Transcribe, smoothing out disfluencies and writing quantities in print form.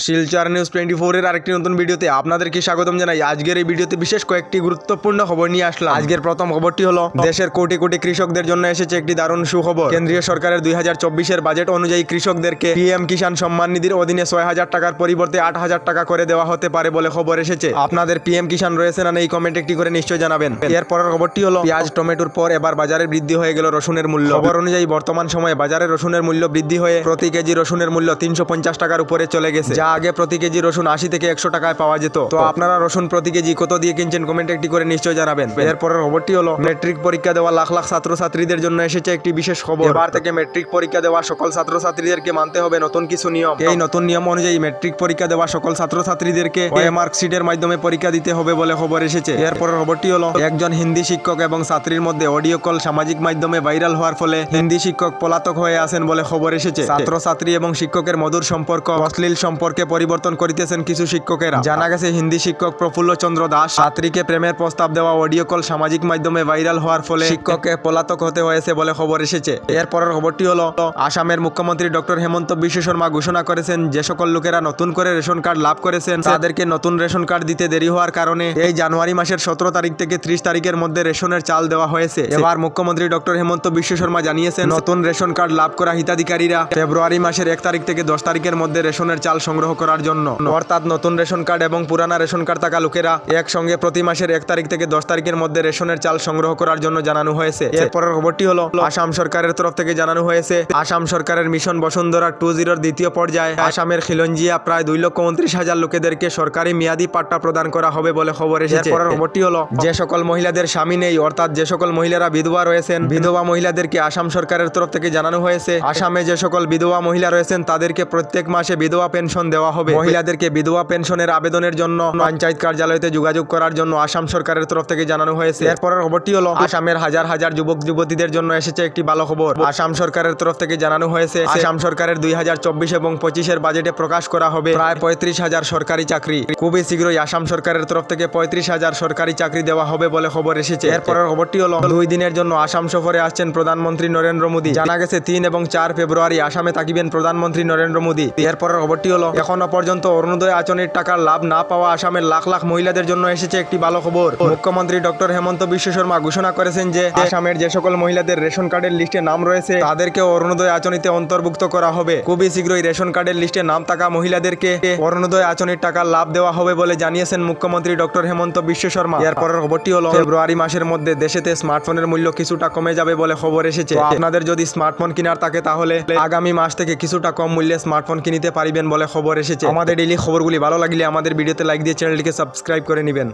Silchar news 24 এর আরেকটি নতুন ভিডিওতে আপনাদেরকে স্বাগতম জানাই। আজকের এই ভিডিওতে বিশেষ কয়েকটি গুরুত্বপূর্ণ খবর নিয়ে আসলাম। আজকের প্রথম খবরটি হলো দেশের কোটি কোটি কৃষকদের জন্য এসেছে একটি দারুণ সুখবর। কেন্দ্রীয় সরকারের 2024 বাজেট অনুযায়ী কৃষকদেরকে পিএম কিষাণ সম্মান নিধির অধীনে 6,000 টাকার পরিবর্তে 8,000 টাকা করে দেওয়া হতে পারে বলে খবর এসেছে। আপনাদের পিএম কিষাণ রয়েছে না এই কমেন্ট একটি করে নিশ্চয় জানাবেন। এরপরের খবরটি হলো পেঁয়াজ টমেটোর পর এবার বাজারে বৃদ্ধি হয়ে গেল রসুনের মূল্য। খবর অনুযায়ী বর্তমান সময়ে বাজারে রসুনের মূল্য বৃদ্ধি হয়ে প্রতি কেজি রসুনের মূল্য 350 টাকার উপরে চলে গেছে, যা আগে প্রতি কেজি রসুন 80 থেকে 100 টাকায় পাওয়া যেত। তো আপনারা রসুন প্রতি কেজি কত দিয়ে কিনছেন কমেন্ট একটি করে নিশ্চয় জানাবেন। এরপরের খবরটি হলো মেট্রিক পরীক্ষা দেওয়া লাখ লাখ ছাত্রছাত্রীদের জন্য এসেছে একটি বিশেষ খবর। এবার থেকে মেট্রিক পরীক্ষা দেওয়া সকল ছাত্রছাত্রীদেরকে মানতে হবে নতুন কিছু নিয়ম। এই নতুন নিয়ম অনুযায়ী মেট্রিক পরীক্ষা দেওয়া সকল ছাত্রছাত্রীদেরকে মার্কশিটের মাধ্যমে পরীক্ষা দিতে হবে বলে খবর এসেছে। এরপরের খবরটি হলো একজন হিন্দি শিক্ষক এবং ছাত্রীর মধ্যে অডিও কল সামাজিক মাধ্যমে ভাইরাল হওয়ার ফলে হিন্দি শিক্ষক পলাতক হয়ে আছেন বলে খবর এসেছে। ছাত্রছাত্রী এবং শিক্ষকের মধুর সম্পর্ক অশ্লীল সম্পর্কে পরিবর্তন করিতেছেন কিছু শিক্ষকেরা। জানা গেছে হিন্দি শিক্ষক প্রফুল্ল চন্দ্র দাস ছাত্রীকে প্রেমের প্রস্তাব দেওয়া অডিও কল সামাজিক মাধ্যমে ভাইরাল হওয়ার ফলে শিক্ষককে পলাতক হতে হয়েছে বলে খবর এসেছে। এরপরের খবরটি হলো আসামের মুখ্যমন্ত্রী ডক্টর হেমন্ত বিশ্ব শর্মা ঘোষণা করেছেন যে সকল লোকেরা নতুন করে রেশন কার্ড লাভ করেছেন তাদেরকে নতুন রেশন কার্ড দিতে দেরি হওয়ার কারণে এই জানুয়ারি মাসের 17 তারিখ থেকে 30 তারিখের মধ্যে রেশনের চাল দেওয়া হয়েছে। এবার মুখ্যমন্ত্রী ডক্টর হেমন্ত বিশ্ব শর্মা জানিয়েছেন নতুন রেশন কার্ড লাভ করা হিতাধিকারীরা ফেব্রুয়ারি মাসের 1 তারিখ থেকে 10 তারিখের মধ্যে রেশনের চাল সংগ্রহ করার জন্য, অর্থাৎ নতুন রেশন কার্ড এবং পুরানা রেশন কার্ড থাকা লোকেরা একসঙ্গে প্রতি মাসের 1 তারিখ থেকে 10 তারিখের মধ্যে রেশনের চাল সংগ্রহ করার জন্য জানানো হয়েছে। এরপরের খবরটি হলো আসাম সরকারের তরফ থেকে জানানো হয়েছে আসাম সরকারের মিশন বসুন্ধরা 2.0 এর দ্বিতীয় পর্যায়ে আসামের খিলঞ্জিয়া প্রায় 2,29,000 লোকেদেরকে সরকারি মেয়াদি পাট্টা প্রদান করা হবে বলে খবর এসেছে। এরপরের খবরটি হলো যে সকল মহিলাদের স্বামী নেই, অর্থাৎ যে সকল মহিলারা বিধবা রয়েছেন, বিধবা মহিলাদেরকে আসাম সরকারের তরফ থেকে জানানো হয়েছে আসামে যে সকল বিধবা মহিলা রয়েছেন তাদেরকে প্রত্যেক মাসে বিধবা পেনশন দেওয়া হবে। মহিলাদেরকে বিধবা পেনশনের আবেদনের জন্য পঞ্চায়েত কার্যালয়তে যোগাযোগ করার জন্য আসাম সরকারের তরফ থেকে জানানো হয়েছে। এরপরের খবরটি হলো আসামের হাজার হাজার যুবক যুবতীদের জন্য এসেছে একটি ভালো খবর। আসাম সরকারের তরফ থেকে জানানো হয়েছে আসাম সরকারের 2024 এবং 25 বাজেটে প্রকাশ করা হবে প্রায় 35,000 সরকারি চাকরি। খুবই শীঘ্রই আসাম সরকারের তরফ থেকে 35,000 সরকারি চাকরি দেওয়া হবে বলে খবর এসেছে। এরপরের খবরটি হলো 2 দিনের জন্য আসাম সফরে আসছেন প্রধানমন্ত্রী নরেন্দ্র মোদী। জানা গেছে 3 এবং 4 ফেব্রুয়ারি আসামে থাকিবেন প্রধানমন্ত্রী নরেন্দ্র মোদী। এরপরের খবরটি হলো এখনো পর্যন্ত অরুণোদয় আঁচনির টাকার লাভ না পাওয়া আসামের লাখ লাখ মহিলাদের জন্য এসেছে একটি ভালো খবর। মুখ্যমন্ত্রী ডক্টর হেমন্ত বিশ্ব শর্মা ঘোষণা করেছেন যে আসামের যে সকল মহিলাদের রেশন কার্ডের লিস্টে নাম রয়েছে তাদেরকে অরুণোদয় আঁচনিতে অন্তর্ভুক্ত করা হবে। খুবই শীঘ্রই রেশন কার্ডের লিস্টে নাম থাকা মহিলাদেরকে অরুণোদয় আঁচনির টাকার লাভ দেওয়া হবে বলে জানিয়েছেন মুখ্যমন্ত্রী ডক্টর হেমন্ত বিশ্ব শর্মা। এরপরের খবরটি হলো ফেব্রুয়ারি মাসের মধ্যে দেশেতে স্মার্টফোনের মূল্য কিছুটা কমে যাবে বলে খবর এসেছে। আপনাদের যদি স্মার্টফোন কেনার থাকে তাহলে আগামী মাস থেকে কিছুটা কম মূল্যে স্মার্টফোন কিনতে পারিবেন বলে খবর এসেছে। আমাদের ডেইলি খবরগুলি ভালো লাগলে আমাদের ভিডিওতে লাইক দিয়ে চ্যানেলটিকে সাবস্ক্রাইব করে নেবেন।